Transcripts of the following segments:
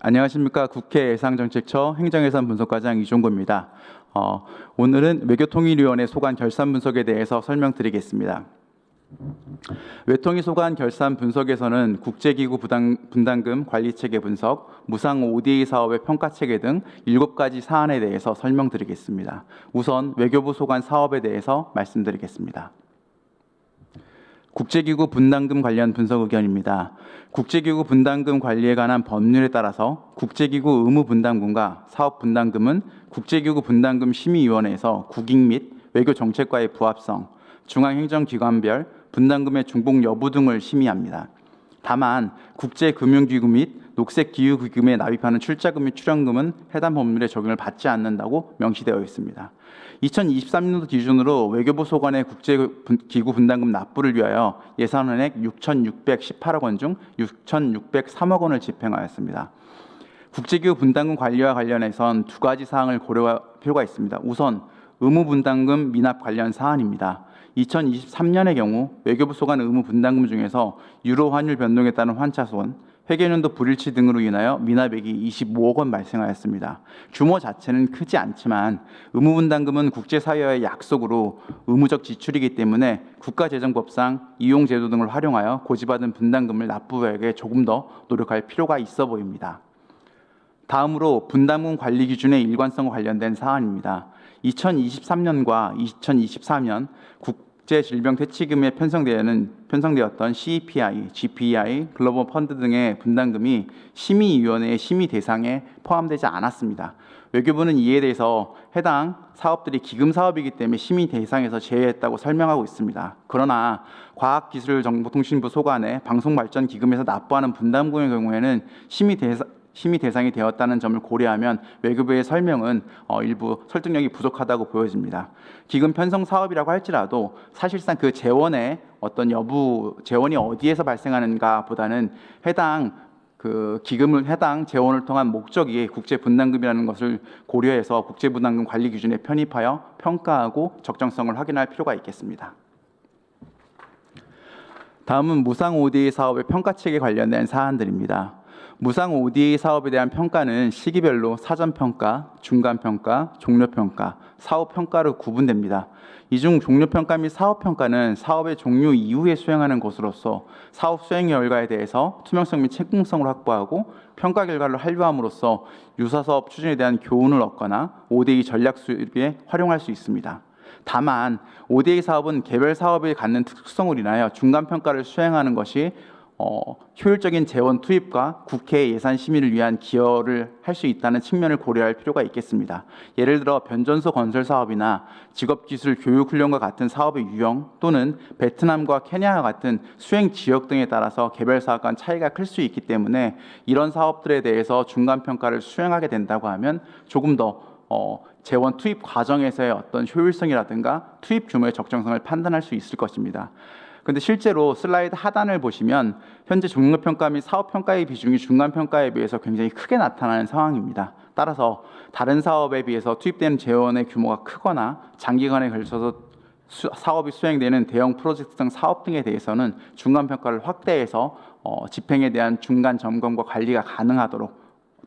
안녕하십니까. 국회 예산정책처 행정예산 분석과장 이종구입니다. 오늘은 외교통일위원회 소관 결산 분석에 대해서 설명드리겠습니다. 외통위 소관 결산 분석에서는 국제기구 분담금 관리체계 분석, 무상 ODA 사업의 평가체계 등 7가지 사안에 대해서 설명드리겠습니다. 우선 외교부 소관 사업에 대해서 말씀드리겠습니다. 국제기구 분담금 관련 분석 의견입니다. 국제기구 분담금 관리에 관한 법률에 따라서 국제기구 의무 분담금과 사업 분담금은 국제기구 분담금 심의위원회에서 국익 및 외교정책과의 부합성, 중앙행정기관별 분담금의 중복 여부 등을 심의합니다. 다만 국제금융기구 및 녹색기후기금에 납입하는 출자금 및 출연금은 해당 법률의 적용을 받지 않는다고 명시되어 있습니다. 2023년도 기준으로 외교부 소관의 국제기구 분담금 납부를 위하여 예산은액 6,618억 원 중 6,603억 원을 집행하였습니다. 국제기구 분담금 관리와 관련해선 2가지 사항을 고려할 필요가 있습니다. 우선 의무 분담금 미납 관련 사안입니다. 2023년의 경우 외교부 소관 의무 분담금 중에서 유로 환율 변동에 따른 환차손, 회계연도 불일치 등으로 인하여 미납액이 25억 원 발생하였습니다. 규모 자체는 크지 않지만 의무 분담금은 국제사회와의 약속으로 의무적 지출이기 때문에 국가재정법상 이용제도 등을 활용하여 고지받은 분담금을 납부액에 조금 더 노력할 필요가 있어 보입니다. 다음으로 분담금 관리 기준의 일관성과 관련된 사안입니다. 2023년과 2024년 국제질병퇴치금에 편성되었던 CEPI, GPI, 글로벌 펀드 등의 분담금이 심의위원회의 심의 대상에 포함되지 않았습니다. 외교부는 이에 대해서 해당 사업들이 기금 사업이기 때문에 심의 대상에서 제외했다고 설명하고 있습니다. 그러나 과학기술정보통신부 소관의 방송발전기금에서 납부하는 분담금의 경우에는 심의 대상이 되었다는 점을 고려하면 외교부의 설명은 일부 설득력이 부족하다고 보여집니다. 기금 편성 사업이라고 할지라도 사실상 그 재원의 재원이 어디에서 발생하는가 보다는 해당 재원을 통한 목적이 국제분담금이라는 것을 고려해서 국제분담금 관리 기준에 편입하여 평가하고 적정성을 확인할 필요가 있겠습니다. 다음은 무상 ODA 사업의 평가책에 관련된 사안들입니다. 무상 ODA 사업에 대한 평가는 시기별로 사전평가, 중간평가, 종료평가, 사후평가로 구분됩니다. 이 중 종료평가 및 사후평가는 사업의 종료 이후에 수행하는 것으로서 사업 수행 결과에 대해서 투명성 및 책임성을 확보하고 평가 결과를 한류함으로써 유사사업 추진에 대한 교훈을 얻거나 ODA 전략 수립에 활용할 수 있습니다. 다만 ODA 사업은 개별 사업에 갖는 특성을 인하여 중간평가를 수행하는 것이 효율적인 재원 투입과 국회 예산 심의를 위한 기여를 할 수 있다는 측면을 고려할 필요가 있겠습니다. 예를 들어 변전소 건설 사업이나 직업기술 교육훈련과 같은 사업의 유형 또는 베트남과 케냐와 같은 수행 지역 등에 따라서 개별 사업 간 차이가 클 수 있기 때문에 이런 사업들에 대해서 중간평가를 수행하게 된다고 하면 조금 더 재원 투입 과정에서의 어떤 효율성이라든가 투입 규모의 적정성을 판단할 수 있을 것입니다. 근데 실제로 슬라이드 하단을 보시면 현재 종료평가 및 사업평가의 비중이 중간평가에 비해서 굉장히 크게 나타나는 상황입니다. 따라서 다른 사업에 비해서 투입되는 재원의 규모가 크거나 장기간에 걸쳐서 사업이 수행되는 대형 프로젝트 등 사업 등에 대해서는 중간평가를 확대해서 집행에 대한 중간 점검과 관리가 가능하도록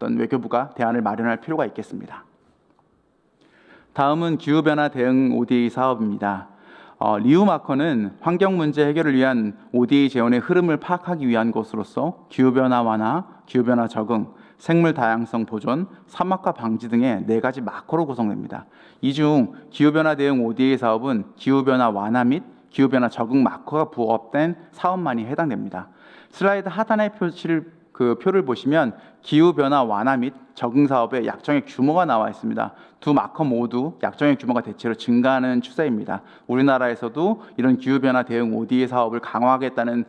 외교부가 대안을 마련할 필요가 있겠습니다. 다음은 기후변화 대응 ODA 사업입니다. 리우 마커는 환경 문제 해결을 위한 ODA 재원의 흐름을 파악하기 위한 것으로서 기후변화 완화, 기후변화 적응, 생물 다양성 보존, 사막화 방지 등의 4가지 마커로 구성됩니다. 이 중 기후변화 대응 ODA 사업은 기후변화 완화 및 기후변화 적응 마커가 부합된 사업만이 해당됩니다. 슬라이드 하단의 표를 보시면 기후변화 완화 및 적응 사업의 약정액 규모가 나와 있습니다. 두 마커 모두 약정액 규모가 대체로 증가하는 추세입니다. 우리나라에서도 이런 기후변화 대응 ODA 사업을 강화하겠다는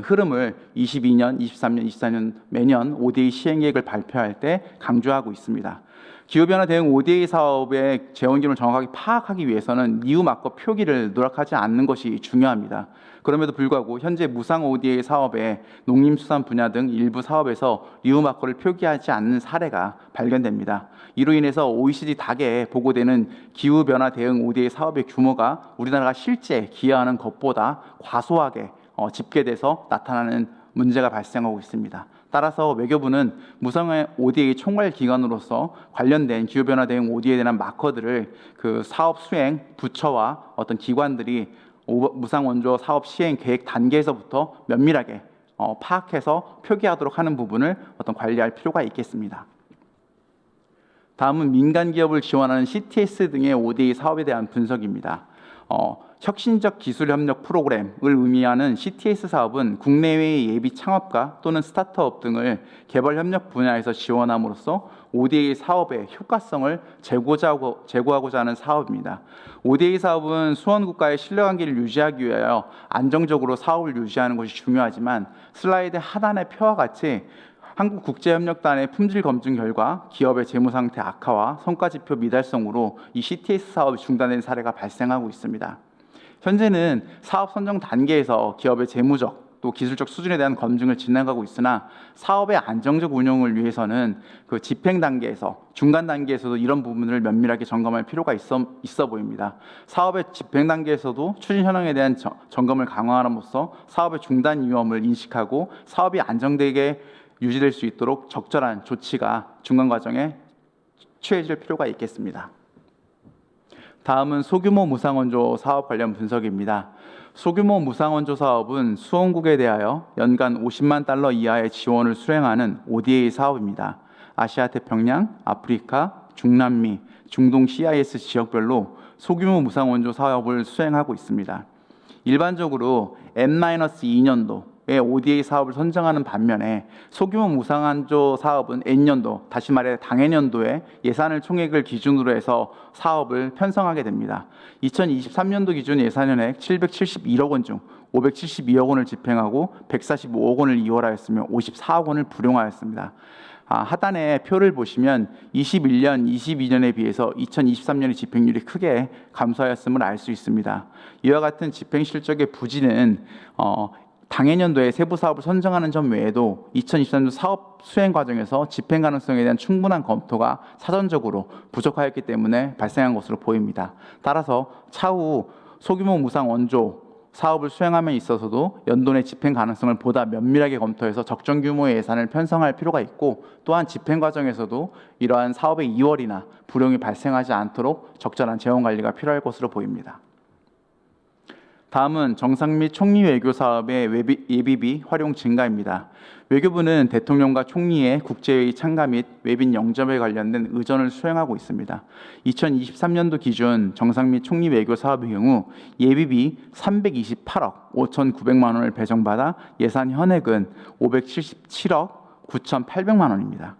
흐름을 22년, 23년, 24년 매년 ODA 시행계획을 발표할 때 강조하고 있습니다. 기후변화 대응 ODA 사업의 재원기를 정확하게 파악하기 위해서는 리우 마커 표기를 누락하지 않는 것이 중요합니다. 그럼에도 불구하고 현재 무상 ODA 사업에 농림수산 분야 등 일부 사업에서 리우 마커를 표기하지 않는 사례가 발견됩니다. 이로 인해서 OECD 닥에 보고되는 기후변화 대응 ODA 사업의 규모가 우리나라가 실제 기여하는 것보다 과소하게 집계돼서 나타나는 문제가 발생하고 있습니다. 따라서 외교부는 무상의 ODA 총괄 기관으로서 관련된 기후변화 대응 ODA에 대한 마커들을 그 사업 수행 부처와 어떤 기관들이 무상 원조 사업 시행 계획 단계에서부터 면밀하게 파악해서 표기하도록 하는 부분을 어떤 관리할 필요가 있겠습니다. 다음은 민간 기업을 지원하는 CTS 등의 ODA 사업에 대한 분석입니다. 혁신적 기술 협력 프로그램을 의미하는 CTS 사업은 국내외의 예비 창업가 또는 스타트업 등을 개발 협력 분야에서 지원함으로써 ODA 사업의 효과성을 제고하고자 하는 사업입니다. ODA 사업은 수원국가의 신뢰관계를 유지하기 위하여 안정적으로 사업을 유지하는 것이 중요하지만 슬라이드 하단의 표와 같이 한국국제협력단의 품질 검증 결과 기업의 재무 상태 악화와 성과지표 미달성으로 이 CTS 사업이 중단된 사례가 발생하고 있습니다. 현재는 사업 선정 단계에서 기업의 재무적 또 기술적 수준에 대한 검증을 진행하고 있으나 사업의 안정적 운영을 위해서는 그 집행 단계에서 중간 단계에서도 이런 부분을 면밀하게 점검할 필요가 있어 보입니다. 사업의 집행 단계에서도 추진 현황에 대한 점검을 강화함으로써 사업의 중단 위험을 인식하고 사업이 안정되게 유지될 수 있도록 적절한 조치가 중간 과정에 취해질 필요가 있겠습니다. 다음은 소규모 무상원조 사업 관련 분석입니다. 소규모 무상원조 사업은 수원국에 대하여 연간 $50만 이하의 지원을 수행하는 ODA 사업입니다. 아시아 태평양, 아프리카, 중남미, 중동 CIS 지역별로 소규모 무상원조 사업을 수행하고 있습니다. 일반적으로 N-2년도 ODA 사업을 선정하는 반면에 소규모 무상원조 사업은 N년도, 다시 말해 당해년도에 예산을 총액을 기준으로 해서 사업을 편성하게 됩니다. 2023년도 기준 예산현액 771억 원 중 572억 원을 집행하고 145억 원을 이월하였으며 54억 원을 불용하였습니다. 하단의 표를 보시면 21년, 22년에 비해서 2023년의 집행률이 크게 감소하였음을 알 수 있습니다. 이와 같은 집행 실적의 부진은 당해년도에 세부 사업을 선정하는 점 외에도 2023년 사업 수행 과정에서 집행 가능성에 대한 충분한 검토가 사전적으로 부족하였기 때문에 발생한 것으로 보입니다. 따라서 차후 소규모 무상 원조 사업을 수행함에 있어서도 연도 내 집행 가능성을 보다 면밀하게 검토해서 적정 규모의 예산을 편성할 필요가 있고, 또한 집행 과정에서도 이러한 사업의 이월이나 불용이 발생하지 않도록 적절한 재원 관리가 필요할 것으로 보입니다. 다음은 정상 및 총리 외교 사업의 예비비 활용 증가입니다. 외교부는 대통령과 총리의 국제회의 참가 및 외빈 영접에 관련된 의전을 수행하고 있습니다. 2023년도 기준 정상 및 총리 외교 사업의 경우 예비비 328억 5,900만 원을 배정받아 예산 현액은 577억 9,800만 원입니다.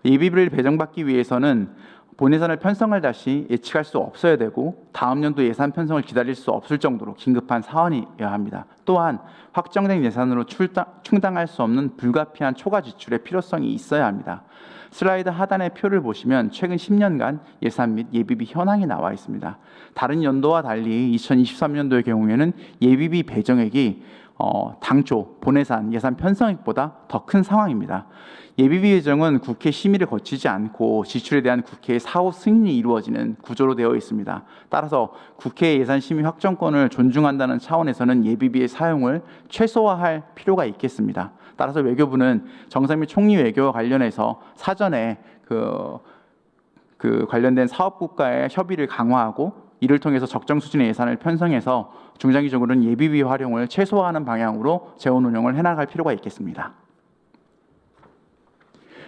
예비비를 배정받기 위해서는 본 예산을 편성할 다시 예측할 수 없어야 되고 다음 연도 예산 편성을 기다릴 수 없을 정도로 긴급한 사안이어야 합니다. 또한 확정된 예산으로 충당할 수 없는 불가피한 초과 지출의 필요성이 있어야 합니다. 슬라이드 하단의 표를 보시면 최근 10년간 예산 및 예비비 현황이 나와 있습니다. 다른 연도와 달리 2023년도의 경우에는 예비비 배정액이 당초 본예산 예산 편성액보다 더 큰 상황입니다. 예비비 배정은 국회 심의를 거치지 않고 지출에 대한 국회의 사후 승인이 이루어지는 구조로 되어 있습니다. 따라서 국회 예산 심의 확정권을 존중한다는 차원에서는 예비비의 사용을 최소화할 필요가 있겠습니다. 따라서 외교부는 정상 및 총리 외교와 관련해서 사전에 그 관련된 사업국가의 협의를 강화하고 이를 통해서 적정 수준의 예산을 편성해서 중장기적으로는 예비비 활용을 최소화하는 방향으로 재원 운영을 해나갈 필요가 있겠습니다.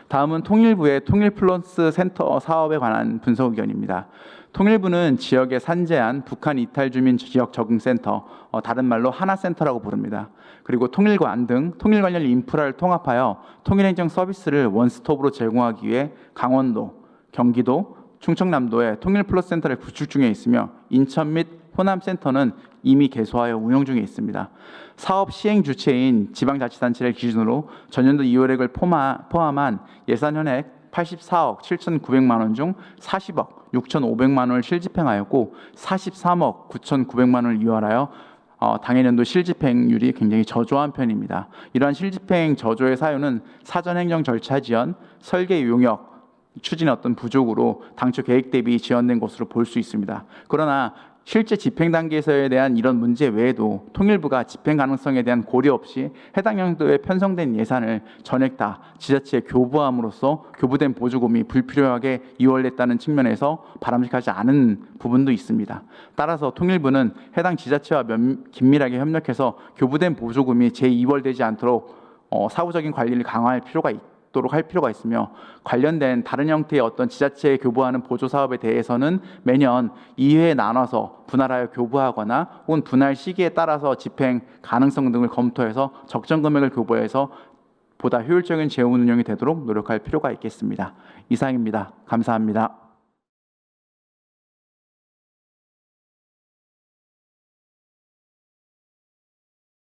다음은 통일부의 통일플러스 센터 사업에 관한 분석 의견입니다. 통일부는 지역에 산재한 북한 이탈 주민 지역 적응센터, 다른 말로 하나센터라고 부릅니다. 그리고 통일관 등 통일 관련 인프라를 통합하여 통일행정 서비스를 원스톱으로 제공하기 위해 강원도, 경기도, 충청남도에 통일플러스 센터를 구축 중에 있으며 인천 및 호남센터는 이미 개소하여 운영 중에 있습니다. 사업 시행 주체인 지방자치단체를 기준으로 전년도 이월액을 포함한 예산 현액 84억 7,900만 원 중 40억 6,500만 원을 실집행하였고 43억 9,900만 원을 이월하여 당해년도 실집행률이 굉장히 저조한 편입니다. 이러한 실집행 저조의 사유는 사전 행정 절차 지연, 설계 용역 추진의 어떤 부족으로 당초 계획 대비 지연된 것으로 볼 수 있습니다. 그러나 실제 집행 단계에서에 대한 이런 문제 외에도 통일부가 집행 가능성에 대한 고려 없이 해당 연도에 편성된 예산을 전액 다 지자체에 교부함으로써 교부된 보조금이 불필요하게 이월됐다는 측면에서 바람직하지 않은 부분도 있습니다. 따라서 통일부는 해당 지자체와 긴밀하게 협력해서 교부된 보조금이 재2월되지 않도록 사후적인 관리를 강화할 필요가 있도록 할 필요가 있으며, 관련된 다른 형태의 어떤 지자체에 교부하는 보조 사업에 대해서는 매년 2회에 나눠서 분할하여 교부하거나 혹은 분할 시기에 따라서 집행 가능성 등을 검토해서 적정 금액을 교부해서 보다 효율적인 재원 운영이 되도록 노력할 필요가 있겠습니다. 이상입니다. 감사합니다.